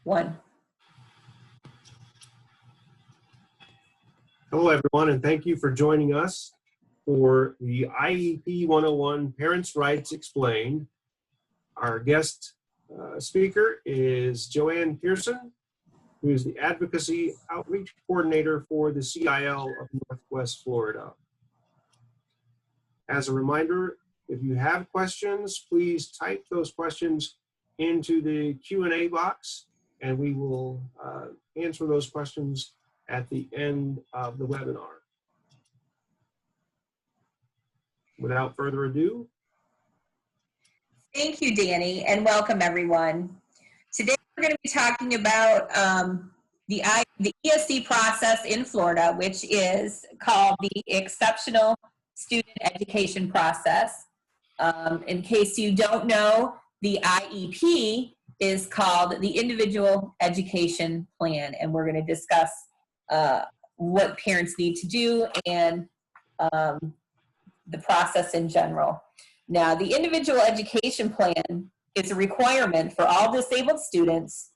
One. Hello, everyone, and thank you for joining us for the IEP 101 Parents' Rights Explained. Our guest speaker is Joanne Pearson, who is the Advocacy Outreach Coordinator for the CIL of Northwest Florida. As a reminder, if you have questions, please type those questions into the Q&A box, and we will answer those questions at the end of the webinar. Without further ado. Thank you, Danny, and welcome everyone. Today we're going to be talking about the ESE process in Florida, which is called the Exceptional Student Education Process. In case you don't know, the IEP is called the Individual Education Plan, and we're going to discuss what parents need to do and the process in general. Now, the Individual Education Plan is a requirement for all disabled students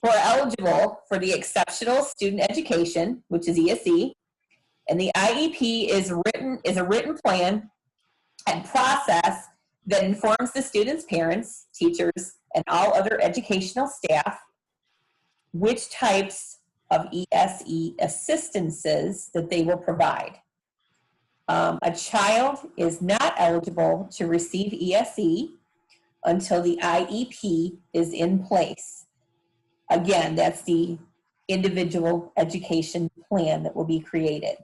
who are eligible for the Exceptional Student Education, which is ESE, and the IEP is a written plan and process that informs the students' parents, teachers, and all other educational staff which types of ESE assistances that they will provide. A child is not eligible to receive ESE until the IEP is in place. Again, that's the Individual Education Plan that will be created.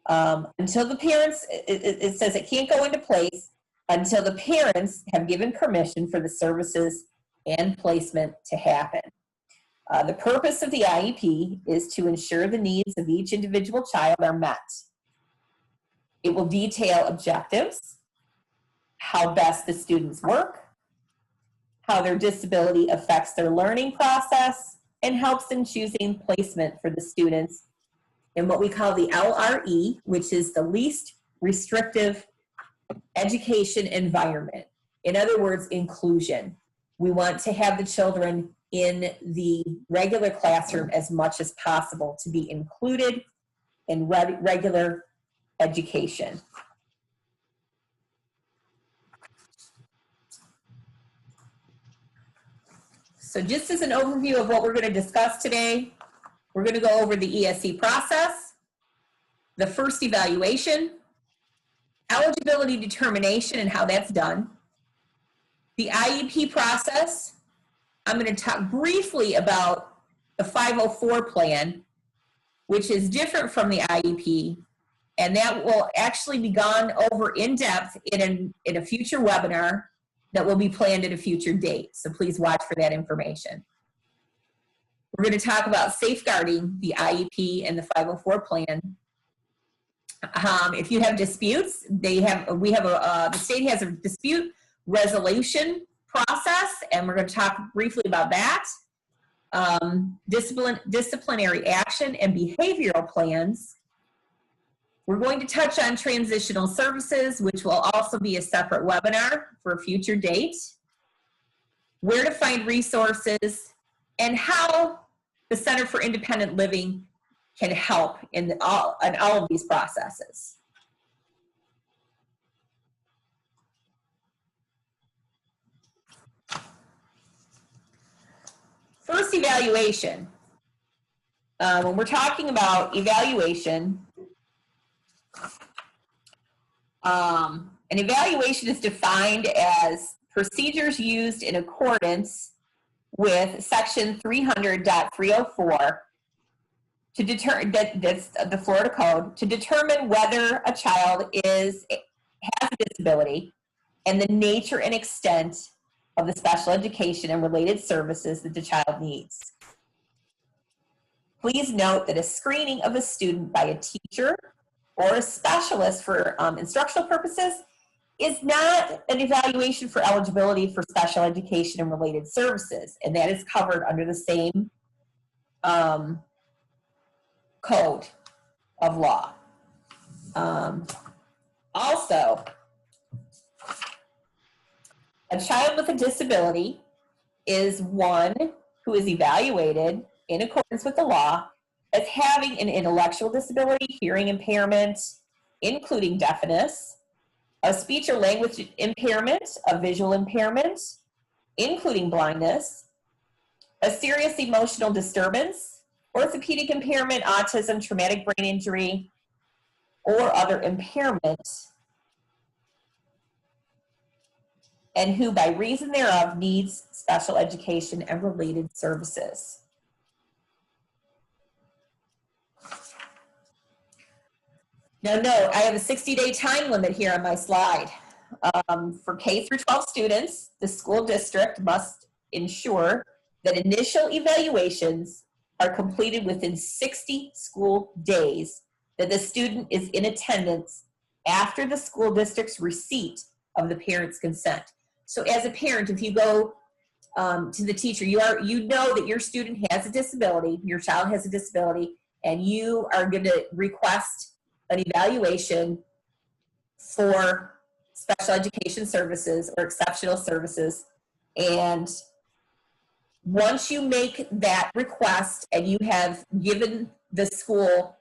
Until the parents, it says it can't go into place until the parents have given permission for the services and placement to happen. The purpose of the IEP is to ensure the needs of each individual child are met. It will detail objectives, how best the students work, how their disability affects their learning process, and helps in choosing placement for the students in what we call the LRE, which is the least restrictive education environment. In other words, inclusion. We want to have the children in the regular classroom as much as possible to be included in regular education. So just as an overview of what we're going to discuss today, we're going to go over the ESE process, the first evaluation, eligibility determination and how that's done, the IEP process. I'm going to talk briefly about the 504 plan, which is different from the IEP, and that will actually be gone over in depth in a future webinar that will be planned at a future date. So please watch for that information. We're going to talk about safeguarding the IEP and the 504 plan. If you have disputes, the state has a dispute resolution process, and we're going to talk briefly about that. Disciplinary action and behavioral plans. We're going to touch on transitional services, which will also be a separate webinar for a future date. Where to find resources and how the Center for Independent Living can help in all of these processes. First, evaluation. When we're talking about evaluation, an evaluation is defined as procedures used in accordance with section 300.304 to determine, that's the Florida Code, to determine whether a child has a disability and the nature and extent of the special education and related services that the child needs. Please note that a screening of a student by a teacher or a specialist for instructional purposes is not an evaluation for eligibility for special education and related services, and that is covered under the same code of law. Also, a child with a disability is one who is evaluated in accordance with the law as having an intellectual disability, hearing impairment, including deafness, a speech or language impairment, a visual impairment, including blindness, a serious emotional disturbance, orthopedic impairment, autism, traumatic brain injury, or other impairment, and who by reason thereof needs special education and related services. Now note, I have a 60-day time limit here on my slide. For K through 12 students, the school district must ensure that initial evaluations are completed within 60 school days that the student is in attendance after the school district's receipt of the parent's consent. So as a parent, if you go to the teacher, you know that your student has a disability, your child has a disability, and you are going to request an evaluation for special education services or exceptional services. And once you make that request and you have given the school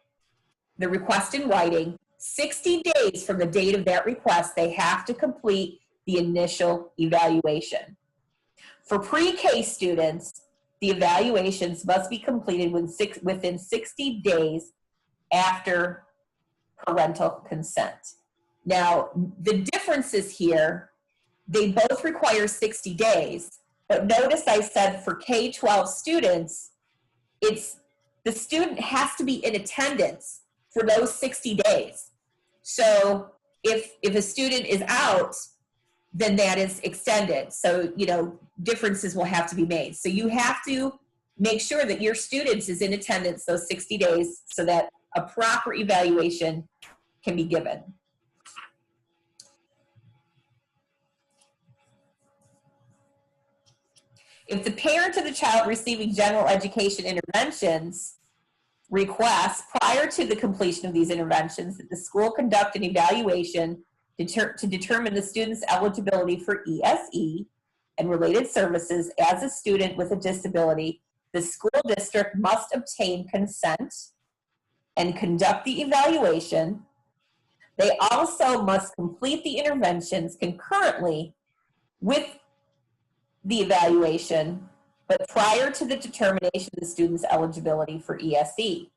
the request in writing, 60 days from the date of that request, they have to complete the initial evaluation. For pre-K students, the evaluations must be completed within 60 days after parental consent. Now, the differences here, they both require 60 days, but notice I said for K-12 students, the student has to be in attendance for those 60 days. So if a student is out, then that is extended. So, differences will have to be made. So you have to make sure that your student is in attendance those 60 days so that a proper evaluation can be given. If the parent of the child receiving general education interventions requests prior to the completion of these interventions that the school conduct an evaluation to determine the student's eligibility for ESE and related services as a student with a disability, the school district must obtain consent and conduct the evaluation. They also must complete the interventions concurrently with the evaluation, but prior to the determination of the student's eligibility for ESE.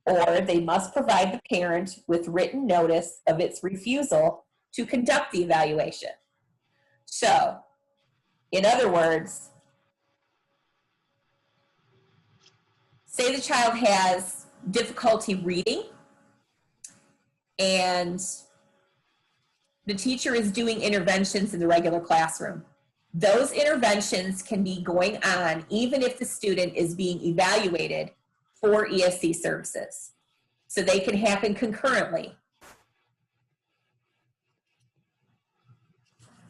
Or they must provide the parent with written notice of its refusal to conduct the evaluation. So, in other words, say the child has difficulty reading and the teacher is doing interventions in the regular classroom. Those interventions can be going on even if the student is being evaluated for ESE services. So they can happen concurrently.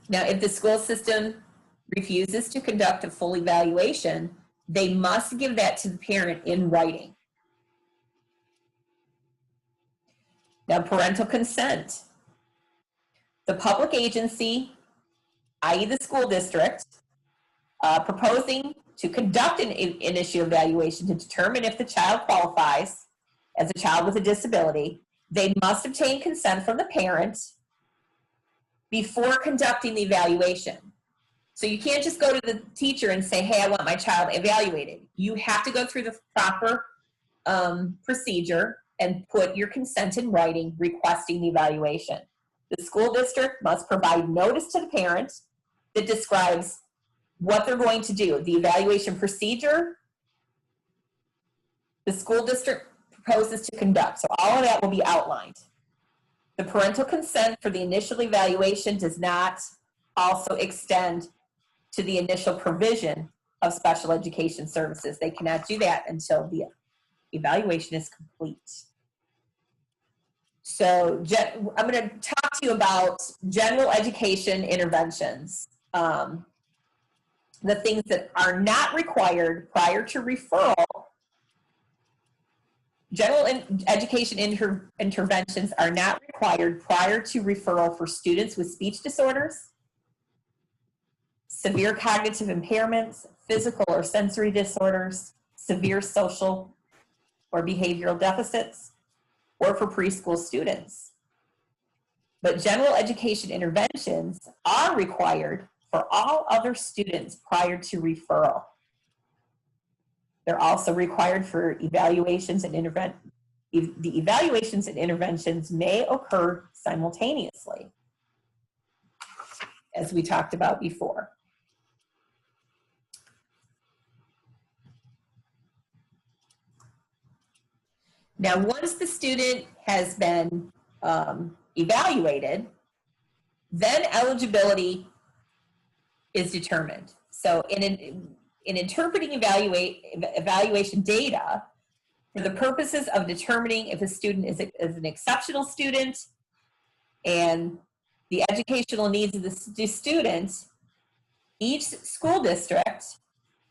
Now, if the school system refuses to conduct a full evaluation, they must give that to the parent in writing. Now, parental consent. The public agency, i.e. the school district, proposing to conduct an initial evaluation to determine if the child qualifies as a child with a disability, they must obtain consent from the parent before conducting the evaluation. So you can't just go to the teacher and say, hey, I want my child evaluated. You have to go through the proper procedure and put your consent in writing requesting the evaluation. The school district must provide notice to the parent that describes what they're going to do, the evaluation procedure the school district proposes to conduct. So all of that will be outlined. The parental consent for the initial evaluation does not also extend to the initial provision of special education services. They cannot do that until the evaluation is complete. So I'm going to talk to you about general education interventions. The things that are not required prior to referral. General education interventions are not required prior to referral for students with speech disorders, severe cognitive impairments, physical or sensory disorders, severe social or behavioral deficits, or for preschool students. But general education interventions are required for all other students prior to referral. They're also required for evaluations and the evaluations and interventions may occur simultaneously, as we talked about before. Now, once the student has been evaluated, then eligibility is determined. So in interpreting evaluation data, for the purposes of determining if a student is an exceptional student and the educational needs of the student, each school district,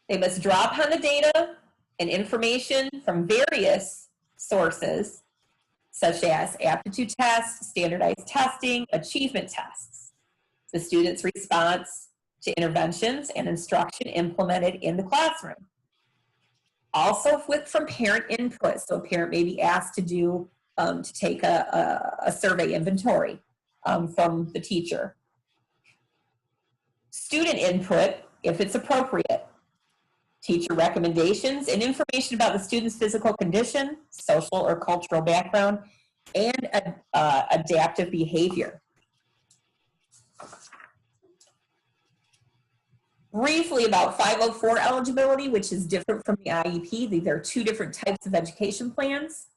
they must draw upon the data and information from various sources, such as aptitude tests, standardized testing, achievement tests, the student's response to interventions and instruction implemented in the classroom. Also from parent input, so a parent may be asked to take a survey inventory from the teacher. Student input, if it's appropriate. Teacher recommendations and information about the student's physical condition, social or cultural background, and adaptive behavior. Briefly about 504 eligibility, which is different from the IEP. There are two different types of education plans.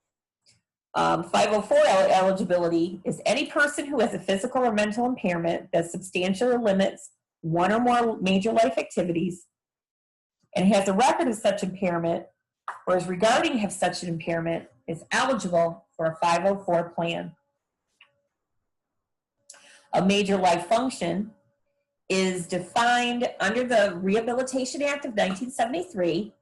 504 eligibility is any person who has a physical or mental impairment that substantially limits one or more major life activities and has a record of such impairment or is regarding to have such an impairment is eligible for a 504 plan. A major life function is defined under the Rehabilitation Act of 1973,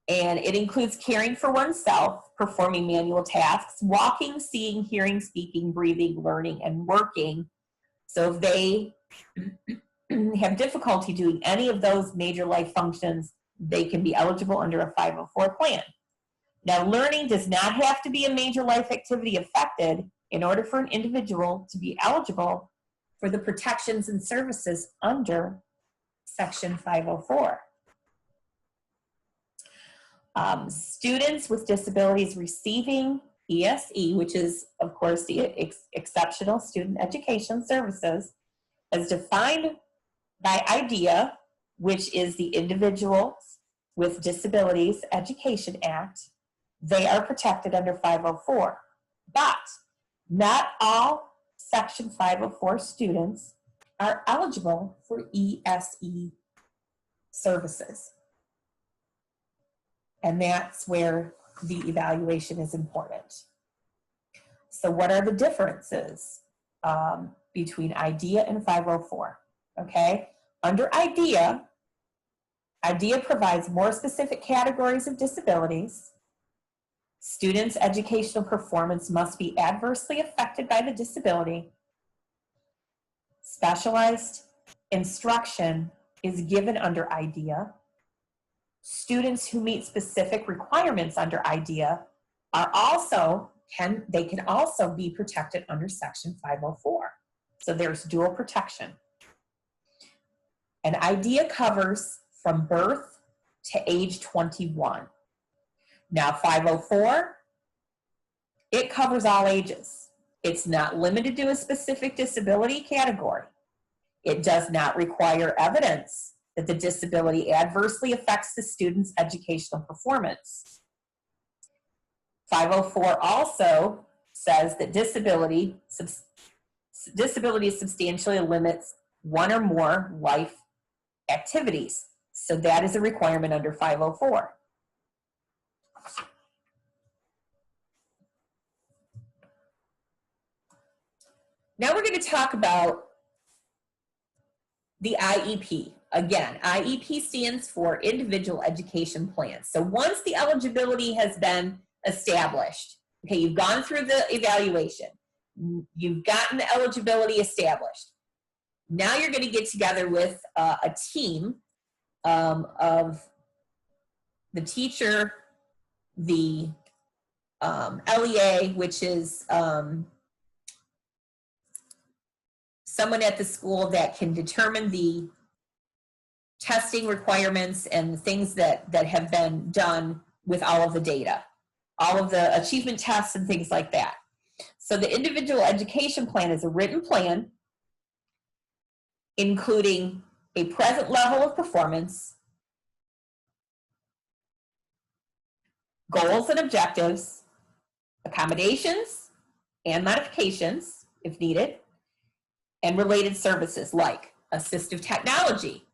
and it includes caring for oneself, performing manual tasks, walking, seeing, hearing, speaking, breathing, learning, and working. So if they have difficulty doing any of those major life functions, they can be eligible under a 504 plan. Now, learning does not have to be a major life activity affected in order for an individual to be eligible for the protections and services under Section 504. Students with disabilities receiving ESE, which is, of course, the Exceptional Student Education Services, as defined by IDEA, which is the Individuals with Disabilities Education Act, they are protected under 504. But not all Section 504 students are eligible for ESE services. And that's where the evaluation is important. So what are the differences between IDEA and 504? Okay, under IDEA provides more specific categories of disabilities. Students' educational performance must be adversely affected by the disability. Specialized instruction is given under IDEA. Students who meet specific requirements under IDEA are also can also be protected under Section 504. So there's dual protection. And IDEA covers from birth to age 21. Now 504, it covers all ages. It's not limited to a specific disability category. It does not require evidence that the disability adversely affects the student's educational performance. 504 also says that disability substantially limits one or more life activities. So that is a requirement under 504. Now we're going to talk about the IEP. Again, IEP stands for Individual Education Plan. So once the eligibility has been established, okay, you've gone through the evaluation, you've gotten the eligibility established. Now you're going to get together with a team of the teacher, the LEA, which is someone at the school that can determine the testing requirements and the things that have been done with all of the data, all of the achievement tests and things like that. So the individual education plan is a written plan including a present level of performance, goals and objectives, accommodations and modifications if needed, and related services like assistive technology,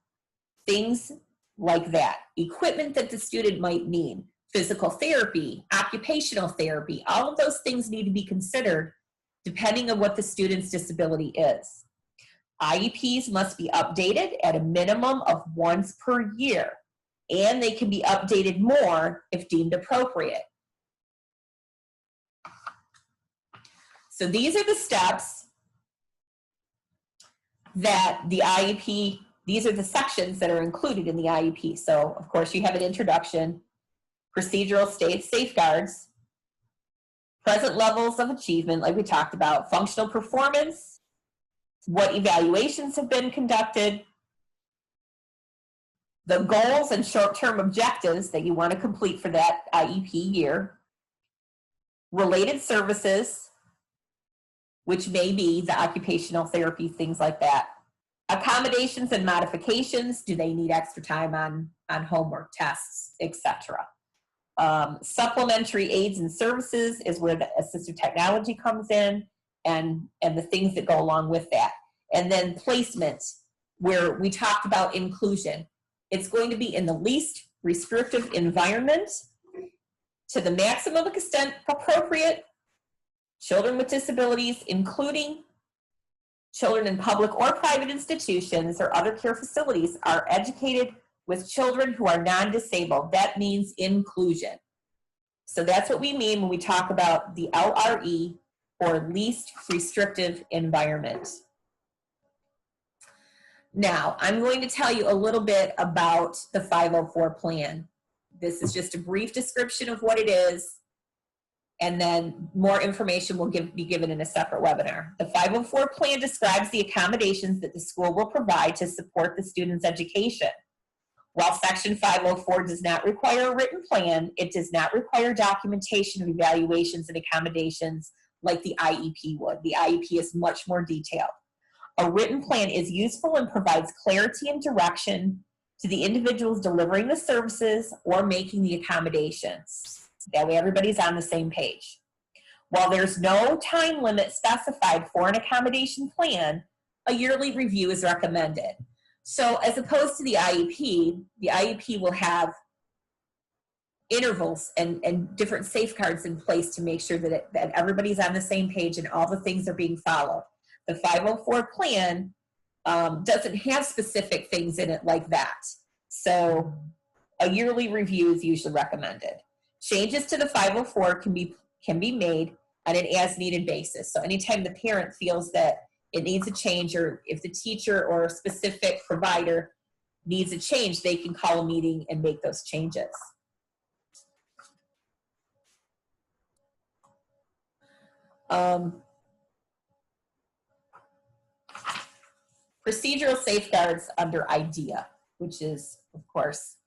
things like that, equipment that the student might need, physical therapy, occupational therapy, all of those things need to be considered depending on what the student's disability is. IEPs must be updated at a minimum of once per year, and they can be updated more if deemed appropriate. So these are the steps that the IEP, these are the sections that are included in the IEP. So of course you have an introduction, procedural state safeguards, present levels of achievement like we talked about, functional performance, what evaluations have been conducted, the goals and short-term objectives that you want to complete for that IEP year, related services, which may be the occupational therapy, things like that, accommodations and modifications, do they need extra time on homework, tests, etc. Supplementary aids and services is where the assistive technology comes in, and the things that go along with that. And then placement, where we talked about inclusion. It's going to be in the least restrictive environment to the maximum extent appropriate. Children with disabilities, including children in public or private institutions or other care facilities, are educated with children who are non-disabled. That means inclusion. So that's what we mean when we talk about the LRE, or least restrictive environment. Now, I'm going to tell you a little bit about the 504 plan. This is just a brief description of what it is, and then more information will be given in a separate webinar. The 504 plan describes the accommodations that the school will provide to support the student's education. While Section 504 does not require a written plan, it does not require documentation of evaluations and accommodations like the IEP would. The IEP is much more detailed. A written plan is useful and provides clarity and direction to the individuals delivering the services or making the accommodations. That way everybody's on the same page. While there's no time limit specified for an accommodation plan, a yearly review is recommended. So as opposed to the IEP will have intervals and different safeguards in place to make sure that everybody's on the same page and all the things are being followed. The 504 plan doesn't have specific things in it like that. So a yearly review is usually recommended. Changes to the 504 can be made on an as-needed basis. So anytime the parent feels that it needs a change, or if the teacher or a specific provider needs a change, they can call a meeting and make those changes. Procedural safeguards under IDEA, which is, of course,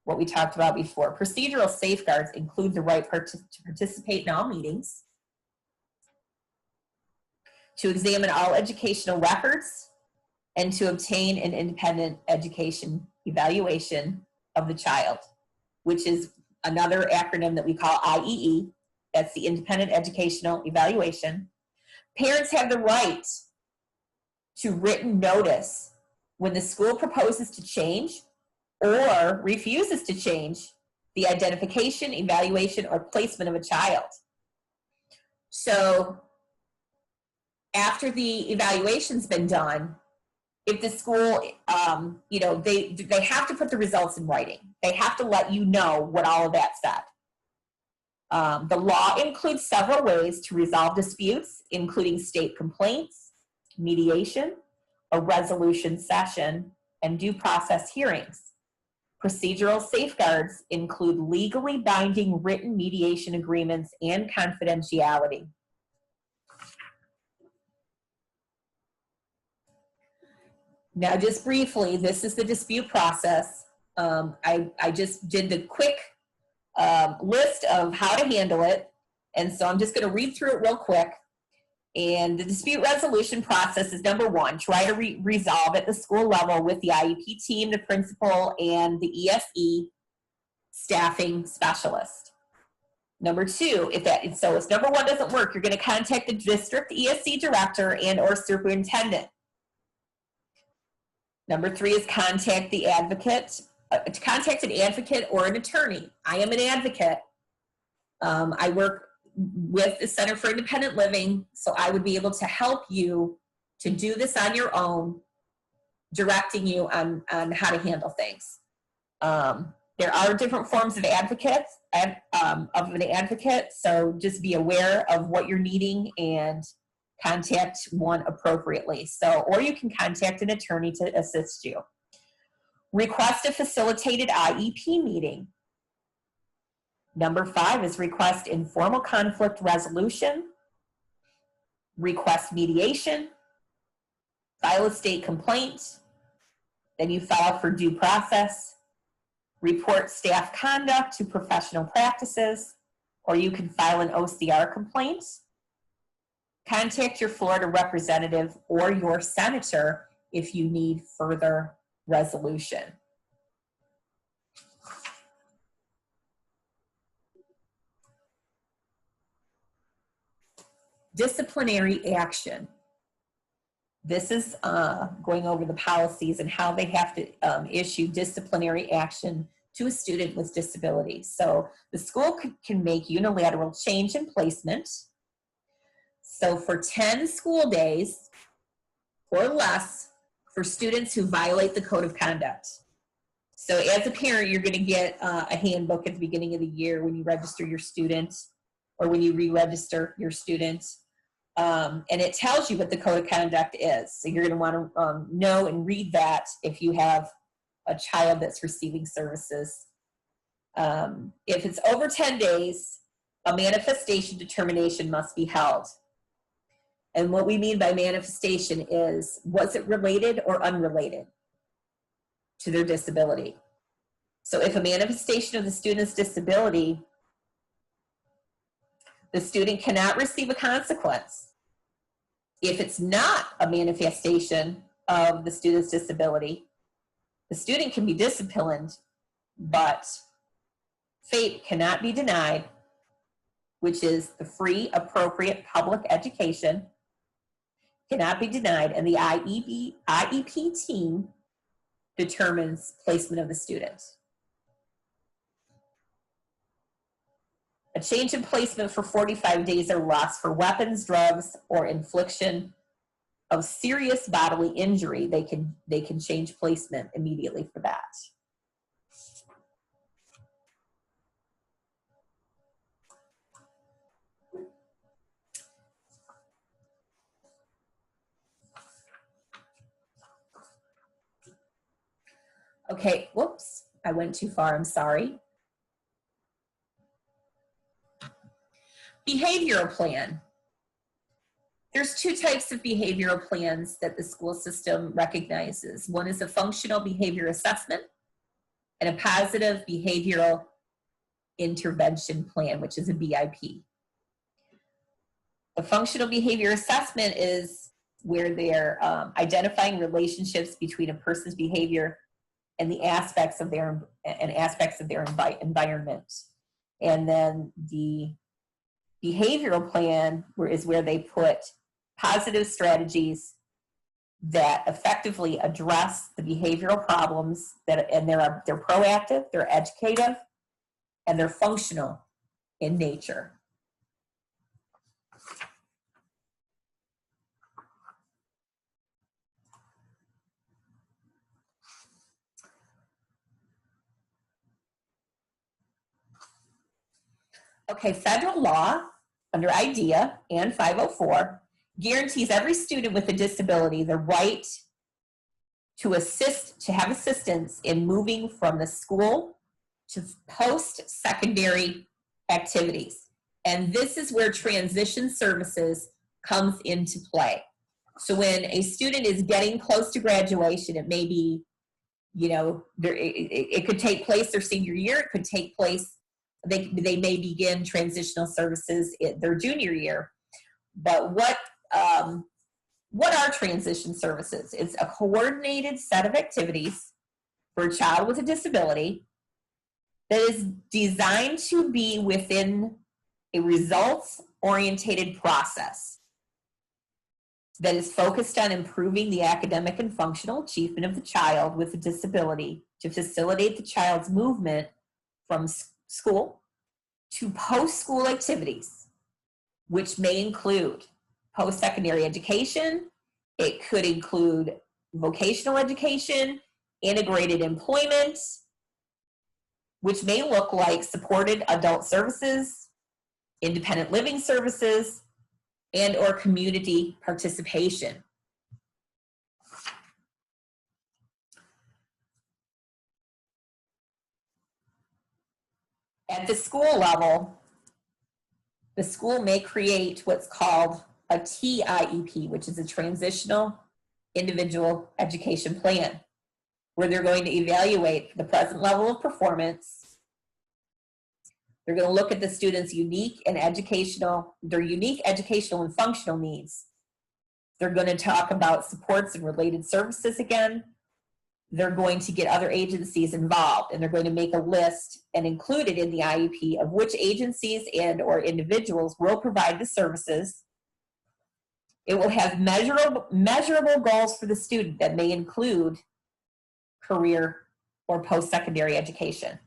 what we talked about before. Procedural safeguards include the right to participate in all meetings, to examine all educational records, and to obtain an independent education evaluation of the child, which is another acronym that we call IEE. That's the Independent Educational Evaluation. Parents have the right to written notice when the school proposes to change or refuses to change the identification, evaluation, or placement of a child. So after the evaluation's been done, if the school, they have to put the results in writing. They have to let you know what all of that said. The law includes several ways to resolve disputes, including state complaints, mediation, a resolution session, and due process hearings. Procedural safeguards include legally binding written mediation agreements and confidentiality. Now, just briefly, this is the dispute process. I just did the quick list of how to handle it, and so I'm just going to read through it real quick. And the dispute resolution process is number one, try to resolve at the school level with the IEP team, the principal, and the ESE staffing specialist. Number two, if number one doesn't work, you're going to contact the district ESE director and or superintendent. Number three is contact the advocate, contact an advocate or an attorney. I am an advocate. I work with the Center for Independent Living, so I would be able to help you to do this on your own, directing you on how to handle things. There are different forms of advocates, of an advocate, so just be aware of what you're needing and contact one appropriately. So, or you can contact an attorney to assist you. Request a facilitated IEP meeting. Number five is request informal conflict resolution, request mediation, file a state complaint, then you file for due process, report staff conduct to professional practices, or you can file an OCR complaint. Contact your Florida representative or your senator if you need further resolution. Disciplinary action. This is going over the policies and how they have to issue disciplinary action to a student with disability. So the school can make unilateral change in placement. So for 10 school days or less for students who violate the code of conduct. So as a parent, you're going to get a handbook at the beginning of the year when you register your student or when you re-register your student. And it tells you what the code of conduct is. So you're going to want to know and read that if you have a child that's receiving services. If it's over 10 days, a manifestation determination must be held. And what we mean by manifestation is, was it related or unrelated to their disability? So if a manifestation of the student's disability, the student cannot receive a consequence. If it's not a manifestation of the student's disability, the student can be disciplined, but FAPE cannot be denied, which is the free, appropriate public education, cannot be denied, and the IEP team determines placement of the student. A change in placement for 45 days or less for weapons, drugs, or infliction of serious bodily injury, they can change placement immediately for that. Okay, whoops, I went too far, I'm sorry. Behavioral plan. There's two types of behavioral plans that the school system recognizes. One is a functional behavior assessment and a positive behavioral intervention plan, which is a BIP. A functional behavior assessment is where they're identifying relationships between a person's behavior and the aspects of their environment. And then the behavioral plan is where they put positive strategies that effectively address the behavioral problems and they're proactive, they're educative, and they're functional in nature. Okay, federal law under IDEA and 504 guarantees every student with a disability the right to have assistance in moving from the school to post-secondary activities. And this is where transition services comes into play. So when a student is getting close to graduation, it may be, it could take place their senior year, it could take place, they may begin transitional services in their junior year. But what are transition services? It's a coordinated set of activities for a child with a disability that is designed to be within a results-oriented process that is focused on improving the academic and functional achievement of the child with a disability to facilitate the child's movement from school to post-school activities, which may include post-secondary education. It could include vocational education, integrated employment, which may look like supported adult services, independent living services, and or community participation. At the school level, the school may create what's called a TIEP, which is a Transitional Individual Education Plan, where they're going to evaluate the present level of performance. They're going to look at the student's unique educational and functional needs. They're going to talk about supports and related services again. They're going to get other agencies involved, and they're going to make a list and include it in the IEP of which agencies and or individuals will provide the services. It will have measurable goals for the student that may include career or post-secondary education.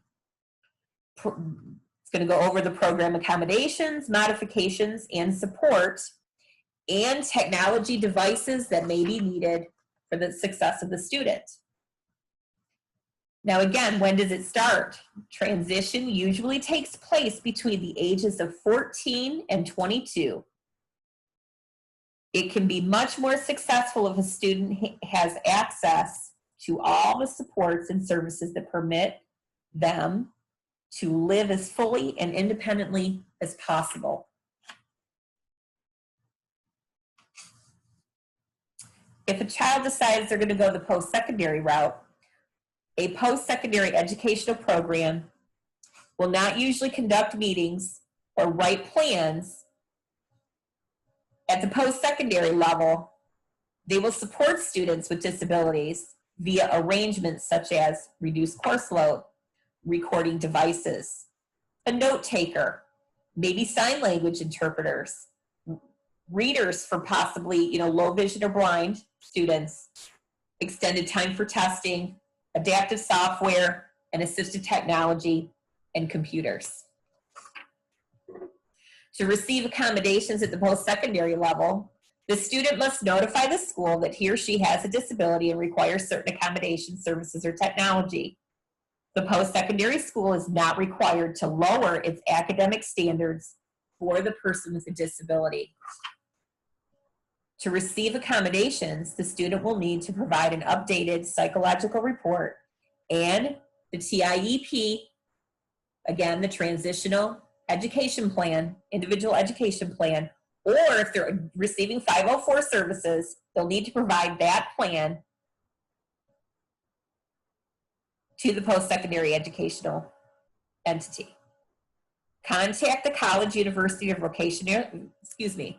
It's going to go over the program accommodations, modifications, and support, and technology devices that may be needed for the success of the student. Now again, when does it start? Transition usually takes place between the ages of 14 and 22. It can be much more successful if a student has access to all the supports and services that permit them to live as fully and independently as possible. If a child decides they're going to go the post-secondary route, a post-secondary educational program will not usually conduct meetings or write plans. At the post-secondary level, they will support students with disabilities via arrangements such as reduced course load, recording devices, a note taker, maybe sign language interpreters, readers for possibly low vision or blind students, extended time for testing, adaptive software, and assistive technology, and computers. To receive accommodations at the post-secondary level, the student must notify the school that he or she has a disability and requires certain accommodations, services, or technology. The post-secondary school is not required to lower its academic standards for the person with a disability. To receive accommodations, the student will need to provide an updated psychological report and the TIEP, again, the Transitional Education Plan, Individual Education Plan, or if they're receiving 504 services, they'll need to provide that plan to the post-secondary educational entity. Contact the college, university, or the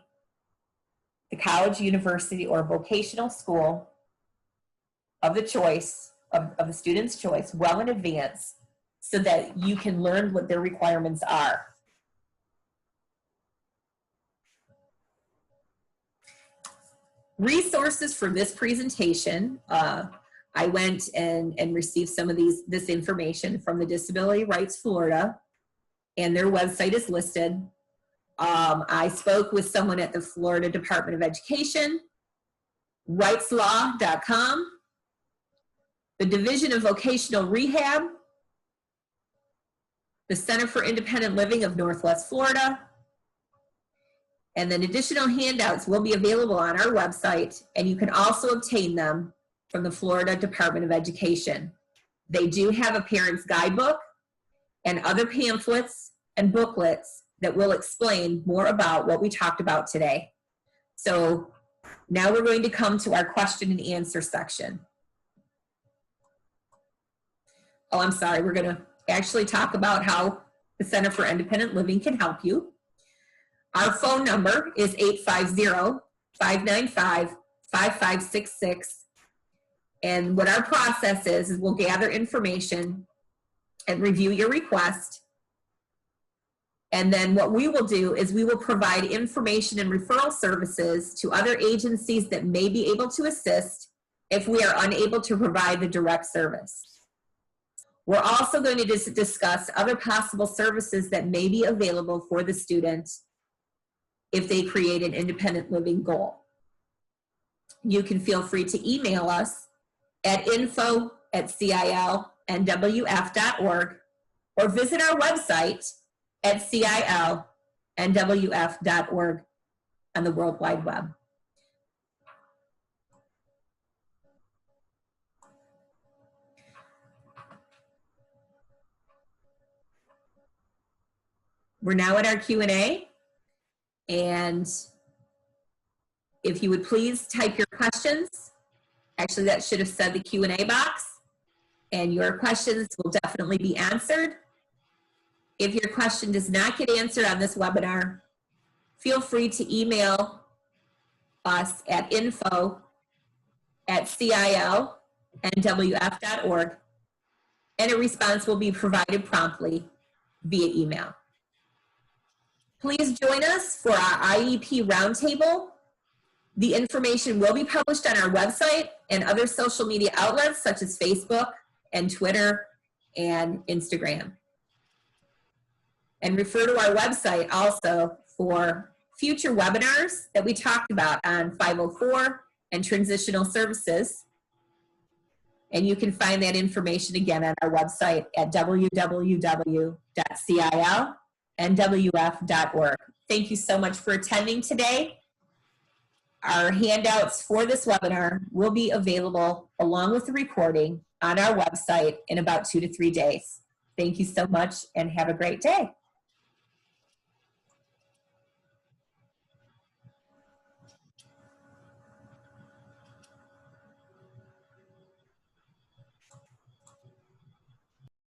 college, university, or vocational school of the choice, of the student's choice, well in advance so that you can learn what their requirements are. Resources for this presentation, I went and received some of this information from the Disability Rights Florida, and their website is listed. I spoke with someone at the Florida Department of Education, rightslaw.com, the Division of Vocational Rehab, the Center for Independent Living of Northwest Florida, and then additional handouts will be available on our website, and you can also obtain them from the Florida Department of Education. They do have a parent's guidebook and other pamphlets and booklets that will explain more about what we talked about today. So now we're going to come to our question and answer section. Oh, I'm sorry, we're going to actually talk about how the Center for Independent Living can help you. Our phone number is 850-595-5566. And what our process is we'll gather information and review your request. And then what we will do is we will provide information and referral services to other agencies that may be able to assist if we are unable to provide the direct service. We're also going to discuss other possible services that may be available for the student if they create an independent living goal. You can feel free to email us at info@cilnwf.org or visit our website at cilnwf.org on the World Wide Web. We're now at our Q&A, and if you would please type your questions. Actually, that should have said the Q&A box, and your questions will definitely be answered. If your question does not get answered on this webinar, feel free to email us at info@cilnwf.org, and a response will be provided promptly via email. Please join us for our IEP Roundtable. The information will be published on our website and other social media outlets such as Facebook and Twitter and Instagram. And refer to our website also for future webinars that we talked about on 504 and transitional services. And you can find that information again on our website at www.cilnwf.org. Thank you so much for attending today. Our handouts for this webinar will be available along with the recording on our website in about 2 to 3 days. Thank you so much and have a great day.